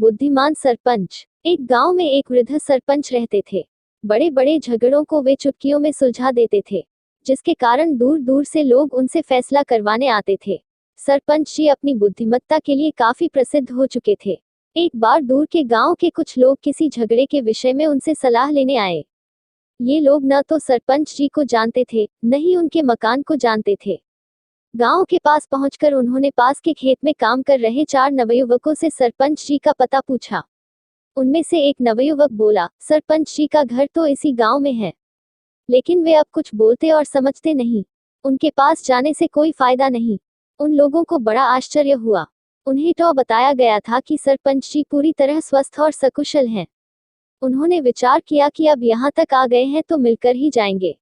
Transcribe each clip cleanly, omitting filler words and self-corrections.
बुद्धिमान सरपंच। एक गांव में एक वृद्ध सरपंच रहते थे। बड़े बड़े झगड़ों को वे चुटकियों में सुलझा देते थे, जिसके कारण दूर दूर से लोग उनसे फैसला करवाने आते थे। सरपंच जी अपनी बुद्धिमत्ता के लिए काफी प्रसिद्ध हो चुके थे। एक बार दूर के गांव के कुछ लोग किसी झगड़े के विषय में उनसे सलाह लेने आए। ये लोग न तो सरपंच जी को जानते थे, न ही उनके मकान को जानते थे। गांव के पास पहुंचकर उन्होंने पास के खेत में काम कर रहे 4 नवयुवकों से सरपंच जी का पता पूछा। उनमें से एक नवयुवक बोला, सरपंच जी का घर तो इसी गांव में है, लेकिन वे अब कुछ बोलते और समझते नहीं। उनके पास जाने से कोई फायदा नहीं। उन लोगों को बड़ा आश्चर्य हुआ। उन्हें तो बताया गया था कि सरपंच जी पूरी तरह स्वस्थ और सकुशल हैं। उन्होंने विचार किया कि अब यहाँ तक आ गए हैं तो मिलकर ही जाएंगे।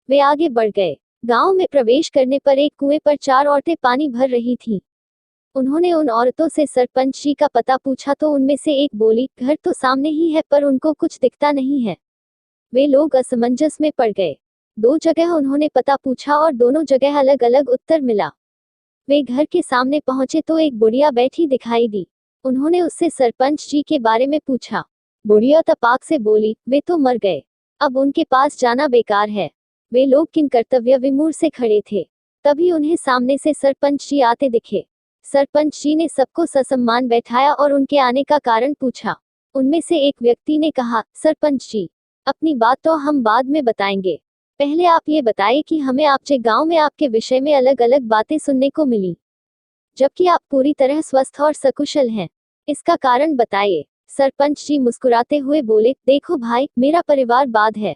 वे आगे बढ़ गए। गांव में प्रवेश करने पर एक कुएं पर 4 औरतें पानी भर रही थीं। उन्होंने उन औरतों से सरपंच जी का पता पूछा तो उनमें से एक बोली, घर तो सामने ही है पर उनको कुछ दिखता नहीं है। वे लोग असमंजस में पड़ गए। 2 जगह उन्होंने पता पूछा और दोनों जगह अलग अलग उत्तर मिला। वे घर के सामने पहुंचे तो एक बुढ़िया बैठी दिखाई दी। उन्होंने उससे सरपंच जी के बारे में पूछा। बुढ़िया तपाक से बोली, वे तो मर गए, अब उनके पास जाना बेकार है। वे लोग किन कर्तव्य विमूढ़ से खड़े थे। तभी उन्हें सामने से सरपंच जी आते दिखे। सरपंच जी ने सबको ससम्मान बैठाया और उनके आने का कारण पूछा। उनमें से एक व्यक्ति ने कहा, सरपंच जी, अपनी बात तो हम बाद में बताएंगे, पहले आप ये बताइए कि हमें आपके गांव में आपके विषय में अलग अलग बातें सुनने को मिली, जबकि आप पूरी तरह स्वस्थ और सकुशल हैं। इसका कारण बताइए। सरपंच जी मुस्कुराते हुए बोले, देखो भाई, मेरा परिवार बाद है,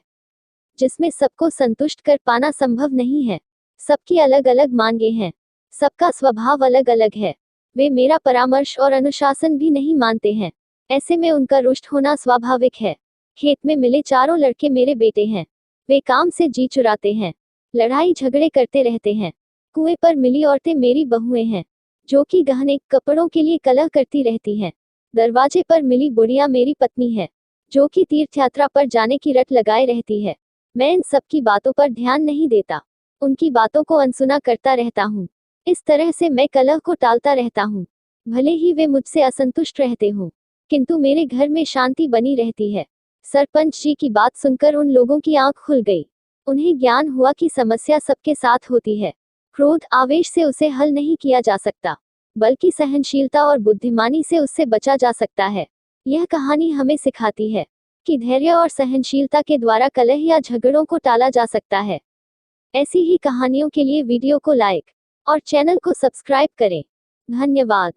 जिसमें सबको संतुष्ट कर पाना संभव नहीं है। सबकी अलग अलग मांगे हैं, सबका स्वभाव अलग अलग है। वे मेरा परामर्श और अनुशासन भी नहीं मानते हैं। ऐसे में उनका रुष्ट होना स्वाभाविक है। खेत में मिले 4 लड़के मेरे बेटे हैं। वे काम से जी चुराते हैं, लड़ाई झगड़े करते रहते हैं। कुएं पर मिली औरतें मेरी बहुएं हैं, जो कि गहने कपड़ों के लिए कलह करती रहती हैं। दरवाजे पर मिली बुढ़िया मेरी पत्नी है, जो कि तीर्थ यात्रा पर जाने की रट लगाए रहती है। मैं इन सब की बातों पर ध्यान नहीं देता, उनकी बातों को अनसुना करता रहता हूँ। इस तरह से मैं कलह को टालता रहता हूँ। भले ही वे मुझसे असंतुष्ट रहते हों, किंतु मेरे घर में शांति बनी रहती है। सरपंच जी की बात सुनकर उन लोगों की आंख खुल गई। उन्हें ज्ञान हुआ कि समस्या सबके साथ होती है। क्रोध आवेश से उसे हल नहीं किया जा सकता, बल्कि सहनशीलता और बुद्धिमानी से उससे बचा जा सकता है। यह कहानी हमें सिखाती है कि धैर्य और सहनशीलता के द्वारा कलह या झगड़ों को टाला जा सकता है। ऐसी ही कहानियों के लिए वीडियो को लाइक और चैनल को सब्सक्राइब करें। धन्यवाद।